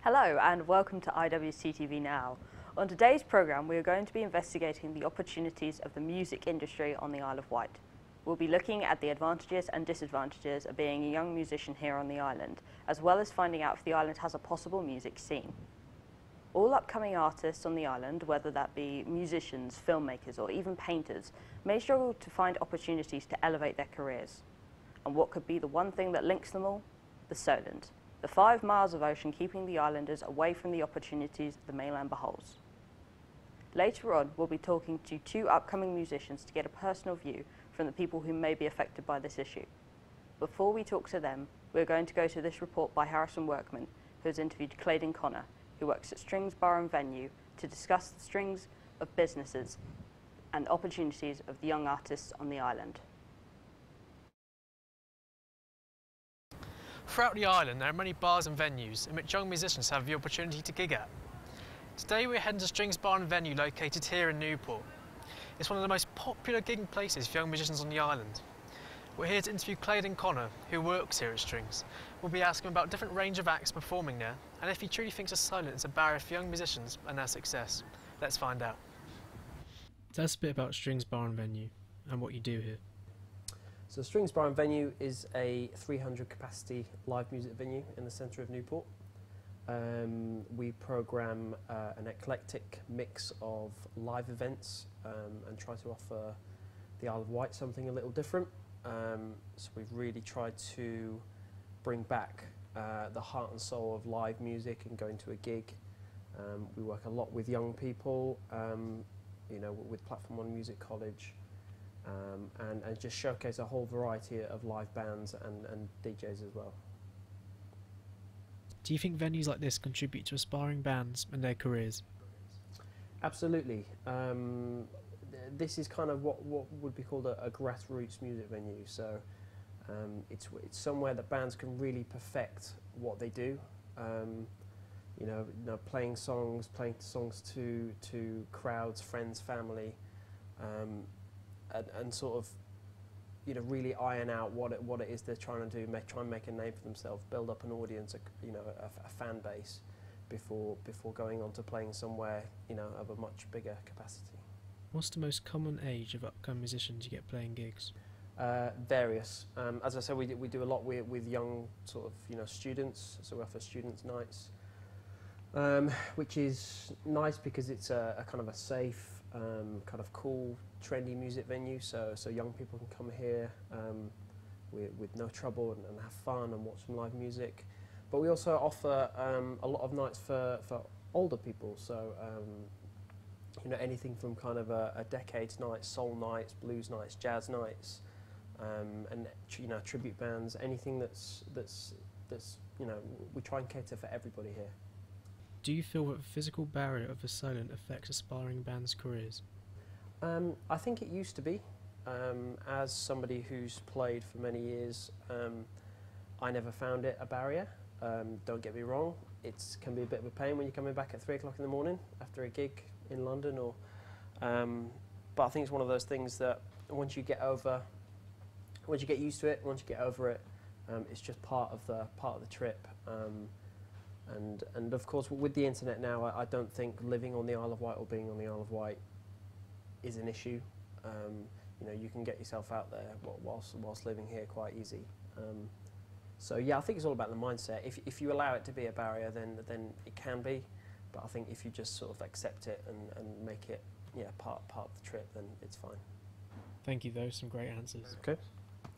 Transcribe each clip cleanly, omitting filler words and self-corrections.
Hello and welcome to IWC TV Now. On today's programme we are going to be investigating the opportunities of the music industry on the Isle of Wight. We'll be looking at the advantages and disadvantages of being a young musician here on the island, as well as finding out if the island has a possible music scene. All upcoming artists on the island, whether that be musicians, filmmakers or even painters, may struggle to find opportunities to elevate their careers. And what could be the one thing that links them all? The Solent. The 5 miles of ocean keeping the islanders away from the opportunities the mainland beholds. Later on, we'll be talking to 2 upcoming musicians to get a personal view from the people who may be affected by this issue. Before we talk to them, we're going to go to this report by Harrison Workman, who has interviewed Claydon Connor, who works at Strings Bar and Venue, to discuss the strings of businesses and opportunities of the young artists on the island. Throughout the island there are many bars and venues in which young musicians have the opportunity to gig at. Today we're heading to Strings Bar and Venue located here in Newport. It's one of the most popular gigging places for young musicians on the island. We're here to interview Claydon Connor, who works here at Strings. We'll be asking him about different range of acts performing there and if he truly thinks a Solent is a barrier for young musicians and their success. Let's find out. Tell us a bit about Strings Bar and Venue and what you do here. So Strings Bar and Venue is a 300 capacity live music venue in the centre of Newport. We programme an eclectic mix of live events and try to offer the Isle of Wight something a little different. So we've really tried to bring back the heart and soul of live music and going to a gig. We work a lot with young people, you know, with Platform One Music College. And just showcase a whole variety of live bands and DJs as well. Do you think venues like this contribute to aspiring bands and their careers? Absolutely. This is kind of what would be called a grassroots music venue. So it's somewhere that bands can really perfect what they do. You know, playing songs to crowds, friends, family. And sort of, you know, really iron out what it is they're trying to do, try and make a name for themselves, build up an audience, you know, a fan base, before going on to playing somewhere, you know, of a much bigger capacity. What's the most common age of upcoming musicians you get playing gigs? Various. As I said, we do a lot with young sort of, you know, students. So we offer students' nights, which is nice because it's a kind of a safe, kind of cool, trendy music venue, so young people can come here with no trouble and have fun and watch some live music. But we also offer a lot of nights for older people, so you know, anything from kind of a decades night, soul nights, blues nights, jazz nights, and you know, tribute bands, anything that's you know, we try and cater for everybody here. Do you feel that the physical barrier of the Solent affects aspiring bands' careers? I think it used to be. As somebody who's played for many years, I never found it a barrier. Don't get me wrong, it can be a bit of a pain when you're coming back at 3 o'clock in the morning after a gig in London, or. But I think it's one of those things that once you get used to it, once you get over it, it's just part of the trip. And of course, with the internet now, I don't think living on the Isle of Wight or being on the Isle of Wight is an issue. You know, you can get yourself out there whilst living here quite easy. So yeah, I think it's all about the mindset. If you allow it to be a barrier, then it can be. But I think if you just sort of accept it and make it, yeah, part of the trip, then it's fine. Thank you, those some great answers. Okay,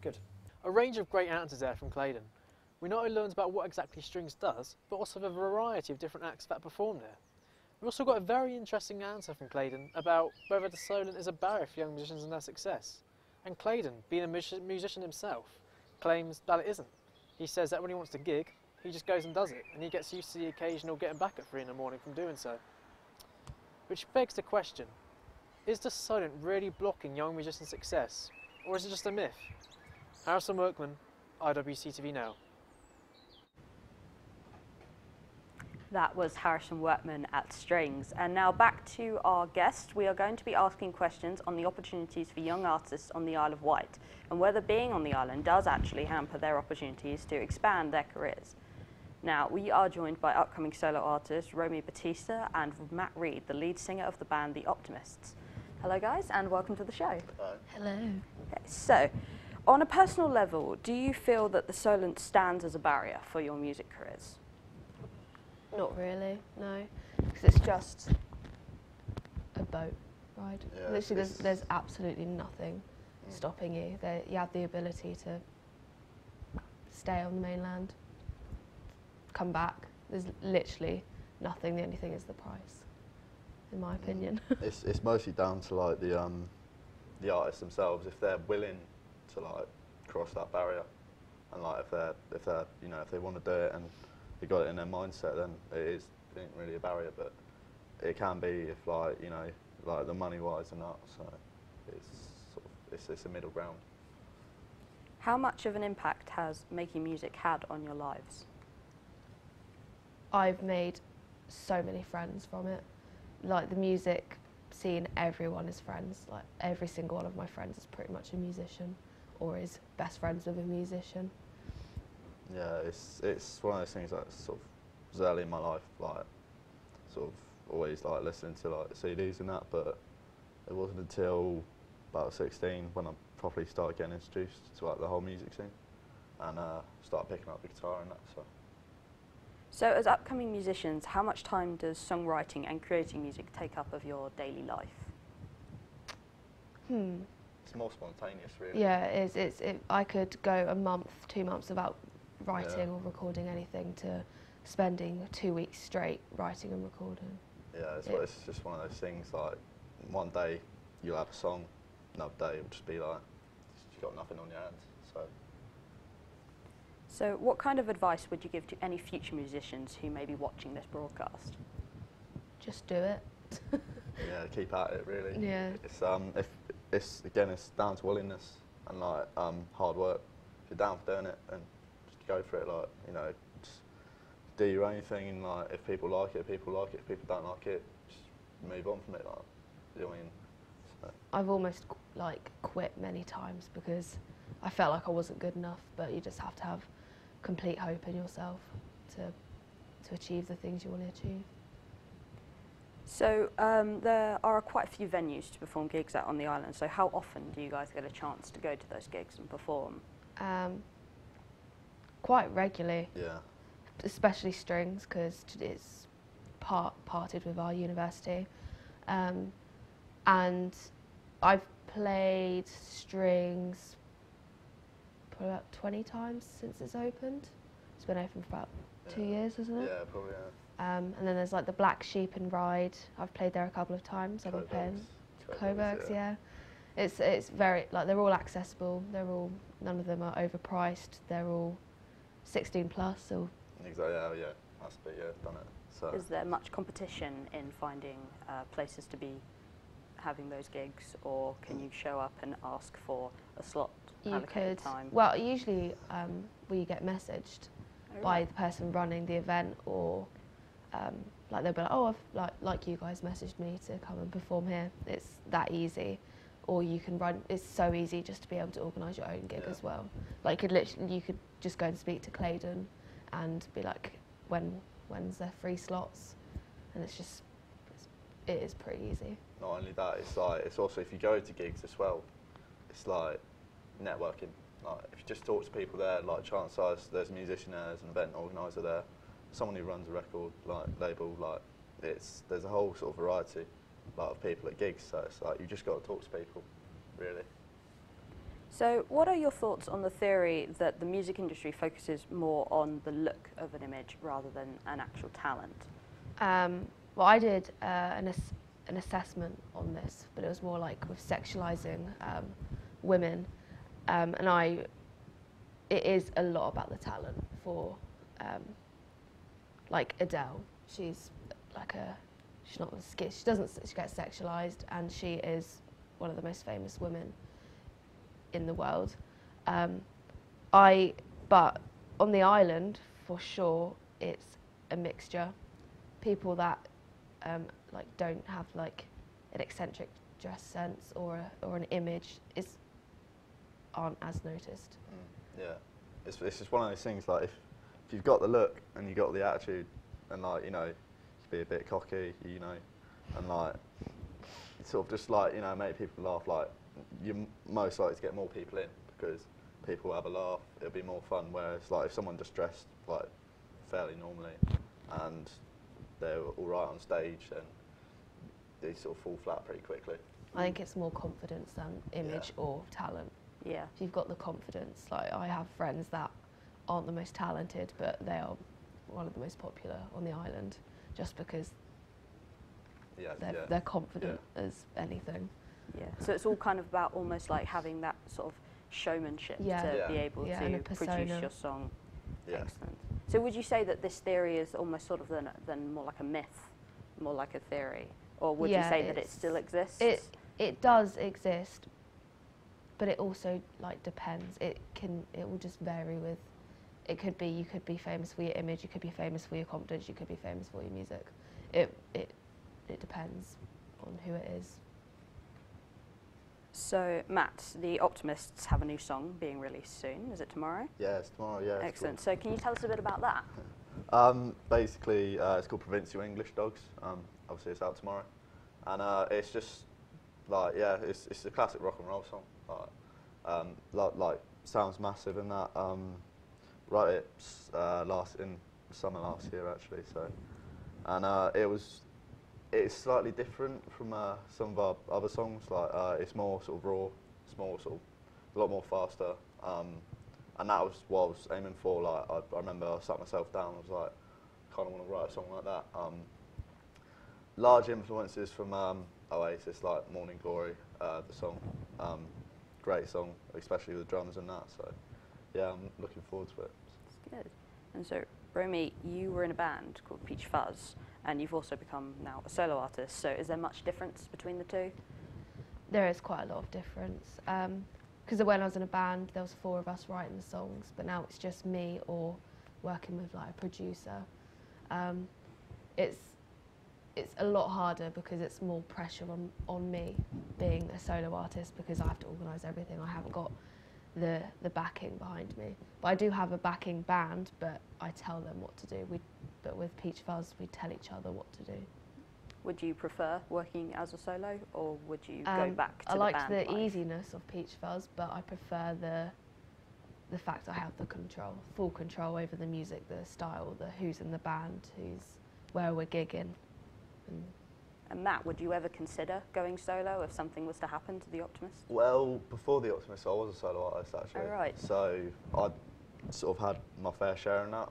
good. A range of great answers there from Claydon. We not only learned about what exactly Strings does, but also the variety of different acts that perform there. We also got a very interesting answer from Claydon about whether the Solent is a barrier for young musicians and their success. And Claydon, being a musician himself, claims that it isn't. He says that when he wants to gig, he just goes and does it, and he gets used to the occasional getting back at 3 in the morning from doing so. Which begs the question, is the Solent really blocking young musicians' success, or is it just a myth? Harrison Workman, IWC TV Now. That was Harrison Workman at Strings. And now back to our guest. We are going to be asking questions on the opportunities for young artists on the Isle of Wight and whether being on the island does actually hamper their opportunities to expand their careers. Now, we are joined by upcoming solo artists Romy Batista and Matt Reed, the lead singer of the band The Optimists. Hello guys, and welcome to the show. Hello. Okay, so, on a personal level, do you feel that the Solent stands as a barrier for your music careers? Not really, no, because it's just a boat ride. Yeah, Literally, there's absolutely nothing stopping you. You have the ability to stay on the mainland, come back. There's literally nothing. The only thing is the price, in my opinion. It's mostly down to like the artists themselves, if they're willing to like cross that barrier, and like if they're you know, if they want to do it and they got it in their mindset, then it ain't really a barrier. But it can be if like, you know, like the money wise and that. So it's sort of, it's a middle ground. How much of an impact has making music had on your lives? I've made so many friends from it. Like the music scene, everyone is friends. Like every single one of my friends is pretty much a musician or is best friends with a musician. Yeah, it's one of those things that sort of was early in my life, like sort of always like listening to like CDs and that, but it wasn't until about 16 when I properly started getting introduced to like the whole music scene and started picking up the guitar and that. So as upcoming musicians, how much time does songwriting and creating music take up of your daily life? It's more spontaneous, really. Yeah, it is. I could go a month, 2 months without writing or recording anything to spending 2 weeks straight writing and recording. Yeah, it's just one of those things, like one day you'll have a song, another day it'll just be like, you've got nothing on your hands. So what kind of advice would you give to any future musicians who may be watching this broadcast? Just do it. Yeah, keep at it, really. Yeah. It's down to willingness and like hard work. If you're down for doing it, then just go for it. Like, you know, just do your own thing, and like if people like it, people like it. If people don't like it, just move on from it. Like, you know what I mean? So. I've almost like quit many times because I felt like I wasn't good enough. But you just have to have complete hope in yourself to achieve the things you want to achieve. So there are quite a few venues to perform gigs at on the island, so how often do you guys get a chance to go to those gigs and perform? Quite regularly. Yeah. Especially Strings, because it's parted with our university. And I've played Strings probably about 20 times since it's opened. It's been open for about 2 years, isn't it? Yeah, probably, yeah. And then there's like the Black Sheep and Ride. I've played there a couple of times. I've been playing Coburgs, yeah. It's very, like, they're all accessible. None of them are overpriced. They're all 16 plus. So. Exactly, yeah, must be, yeah, done it. So. Is there much competition in finding places to be having those gigs, or can you show up and ask for a slot allocated time? Well, usually we get messaged by the person running the event, or like they'll be like, oh, I've like you guys messaged me to come and perform here. It's that easy. Or you can run. It's so easy just to be able to organise your own gig as well. Like you could just go and speak to Claydon and be like, when's their free slots, and it is pretty easy. Not only that, it's also if you go to gigs as well, it's like networking. Like if you just talk to people there, like chances are there's a musician there, there's an event organiser there, someone who runs a record label. Like there's a whole sort of variety of people at gigs. So it's like you just got to talk to people, really. So what are your thoughts on the theory that the music industry focuses more on the look of an image rather than an actual talent? Well, I did an assessment on this, but it was more like with sexualising women, and it is a lot about the talent for, like Adele. She's like she gets sexualised, and she is one of the most famous women in the world. But on the island, for sure, it's a mixture. People that like don't have like an eccentric dress sense or an image aren't as noticed. Yeah, it's just one of those things. Like if you've got the look and you've got the attitude, and like you know, be a bit cocky, you know, and like sort of just like make people laugh. Like you're most likely to get more people in because people have a laugh. It'll be more fun. Whereas like if someone just dressed like fairly normally and they're all right on stage, then they sort of fall flat pretty quickly. I think it's more confidence than image or talent. Yeah. If you've got the confidence, like I have friends that aren't the most talented, but they are one of the most popular on the island, just because they're confident as anything. Yeah. So it's all kind of about almost like having that sort of showmanship to be able to produce your song. Yeah. Excellent. So would you say that this theory is almost sort of then more like a myth, more like a theory, or would you say that it still exists? It does exist, but it also like depends. It will just vary with. You could be famous for your image. You could be famous for your confidence. You could be famous for your music. It depends on who it is. So Matt, the Optimists have a new song being released soon. Is it tomorrow? Yeah, it's tomorrow. Yeah. Excellent. So can you tell us a bit about that? Basically, it's called Provincial English Dogs. Obviously, it's out tomorrow, and it's just like it's a classic rock and roll song. Like sounds massive in that. Wrote it in summer last year actually. So, and it's slightly different from some of our other songs. Like it's more sort of raw, it's more sort of a lot more faster. And that was what I was aiming for. Like I remember I sat myself down. I was like, kind of want to write a song like that. Large influences from Oasis, like Morning Glory, the song. Great song, especially with the drums and that. So yeah, I'm looking forward to it. That's good. And so Romy, you were in a band called Peach Fuzz, and you've also become now a solo artist. So is there much difference between the two? There is quite a lot of difference. Because when I was in a band, there was 4 of us writing the songs, but now it's just me or working with like a producer. It's a lot harder because it's more pressure on me being a solo artist because I have to organise everything. I haven't got the backing behind me. But I do have a backing band, but I tell them what to do. But with Peach Fuzz, we tell each other what to do. Would you prefer working as a solo, or would you go back to I the liked band the life? easiness of Peach Fuzz, but I prefer the fact I have the full control over the music, the style, the who's in the band, where we're gigging. And Matt, would you ever consider going solo if something was to happen to the Optimists? Well, before the Optimist, I was a solo artist actually. Oh, right. So I sort of had my fair share in that.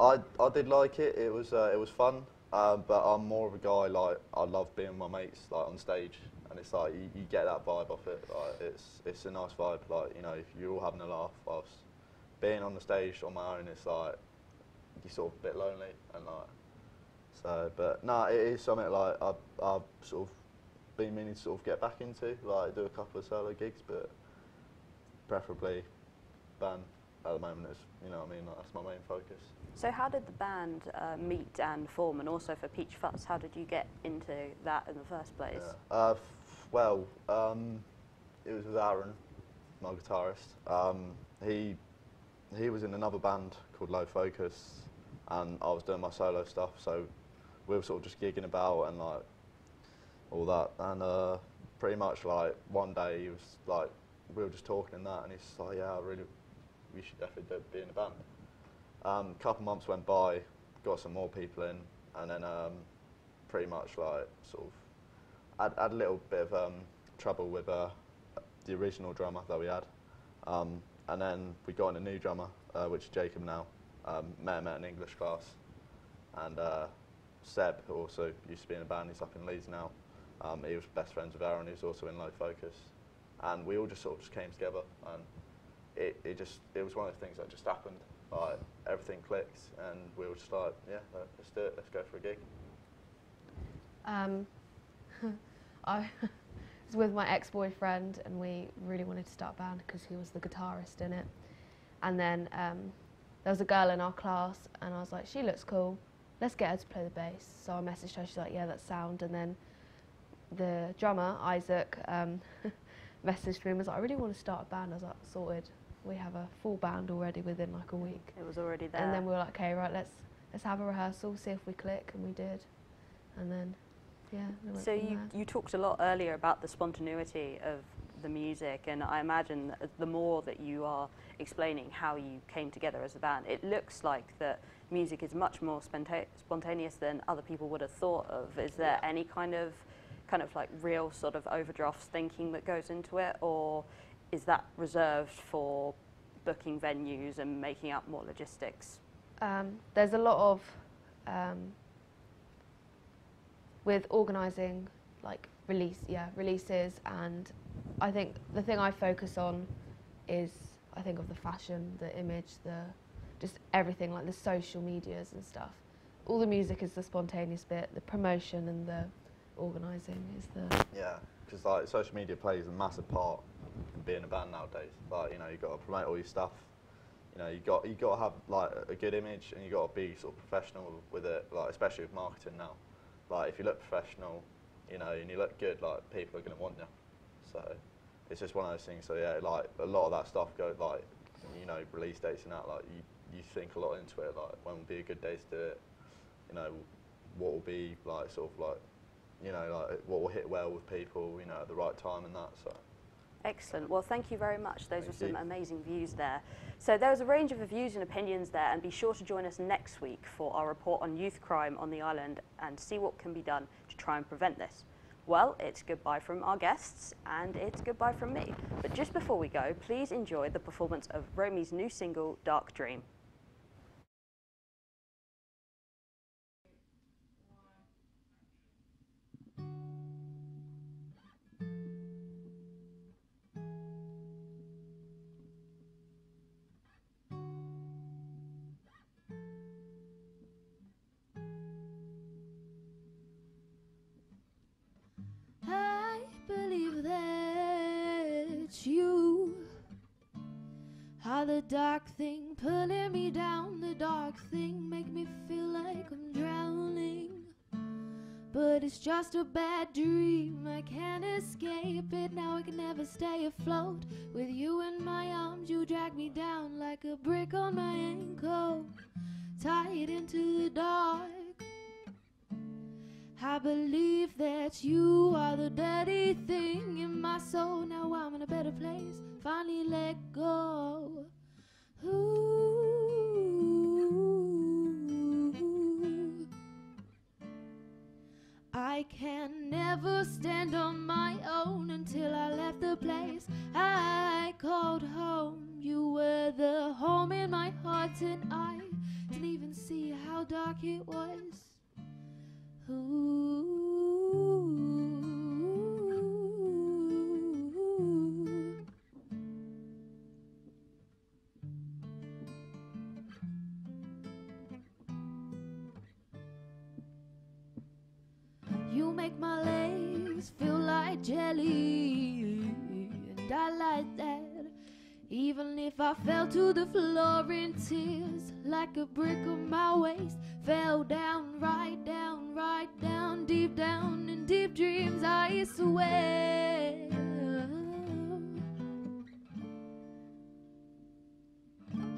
I did like it. It was fun. But I'm more of a guy like I love being with my mates like on stage, and it's like you get that vibe off it. Like it's a nice vibe. Like if you're all having a laugh, whilst being on the stage on my own, it's like you're sort of a bit lonely and like. So, but no, it is something like I've sort of been meaning to sort of get back into, like do a couple of solo gigs, but preferably band at the moment is, what I mean, like, that's my main focus. So how did the band meet and form, and also for Peach Fuzz, how did you get into that in the first place? Yeah. It was with Aaron, my guitarist. He was in another band called Low Focus, and I was doing my solo stuff, so we were sort of just gigging about and like all that, and pretty much like one day he was like, we were just talking and that, and he's like, yeah, we should definitely be in a band. A couple months went by, got some more people in, and then pretty much like sort of had a little bit of trouble with the original drummer that we had. And then we got in a new drummer, which is Jacob now. Met him at an English class. And Seb also used to be in a band, he's up in Leeds now. He was best friends with Aaron, who's also in Low Focus. And we all just sort of just came together, and it was one of the things that just happened. Like, everything clicked, and we were just like, yeah, let's do it, let's go for a gig. I was with my ex-boyfriend, and we really wanted to start a band because he was the guitarist in it. And then there was a girl in our class, and I was like, she looks cool, let's get her to play the bass. So I messaged her, she's like, yeah, that's sound. And then the drummer, Isaac, messaged me and was like, I really want to start a band. I was like, sorted. We have a full band already within like a week. It was already there. And then we were like, okay, right, let's have a rehearsal, see if we click, and we did. And then, yeah. We went So from there. you talked a lot earlier about the spontaneity of the music, and I imagine that the more that you are explaining how you came together as a band, it looks like that music is much more spontaneous than other people would have thought of. Is there any kind of like real sort of overdraft thinking that goes into it, or is that reserved for booking venues and making up more logistics? There's a lot of, with organising like releases, and I think the thing I focus on is, I think of the fashion, the image, just everything, like the social medias and stuff. All the music is the spontaneous bit, the promotion and the organising is the... Yeah, because like social media plays a massive part in being a band nowadays. Like, you know, you've got to promote all your stuff. You know, you got to have like a good image, and you got to be sort of professional with it. Like, especially with marketing now. Like, if you look professional, you know, and you look good, like, people are going to want you. So it's just one of those things. So yeah, like a lot of that stuff goes, like, you know, release dates and that. Like, you think a lot into it. Like, when would be a good day to do it? You know, what will be like sort of like, you know, like what will hit well with people, you know, at the right time and that. So. Excellent. Well, thank you very much. Those were some Thank you. amazing views there. So there was a range of views and opinions there, and be sure to join us next week for our report on youth crime on the island and see what can be done to try and prevent this. Well, it's goodbye from our guests, and it's goodbye from me. But just before we go, please enjoy the performance of Romy's new single, Dark Dream. I believe that you are the dark thing pulling me down, the dark thing make me feel like I'm drowning. But it's just a bad dream, I can't escape it, now I can never stay afloat. With you in my arms, you drag me down like a brick on my ankle, tied into the dark. I believe that you are the dirty thing in my soul. Now I'm in a better place, finally let go. Ooh. I can never stand on my own until I left the place I called home. You were the home in my heart, and I didn't even see how dark it was. Ooh. You make my legs feel like jelly, and I like that. Even if I fell to the floor in tears, like a brick on my waist, fell down, right down, right down, deep down in deep dreams, I swear.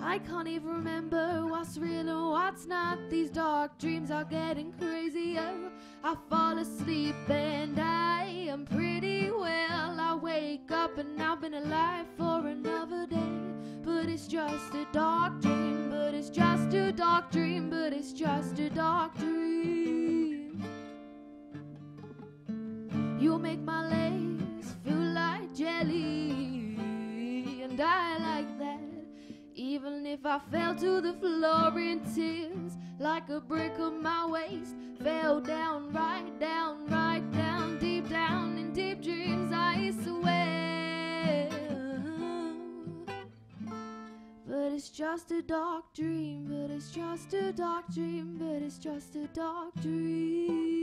I can't even remember what's real and what's not. These dark dreams are getting crazier. I fall asleep and I am pretty well. I wake up and I've been alive for another day. But it's just a dark dream, but it's just a dark dream, but it's just a dark dream. You make my legs feel like jelly, won't die like that. Even if I fell to the floor in tears, like a brick on my waist, fell down, right down, right down, deep down in deep dreams, I swear. But it's just a dark dream, but it's just a dark dream, but it's just a dark dream.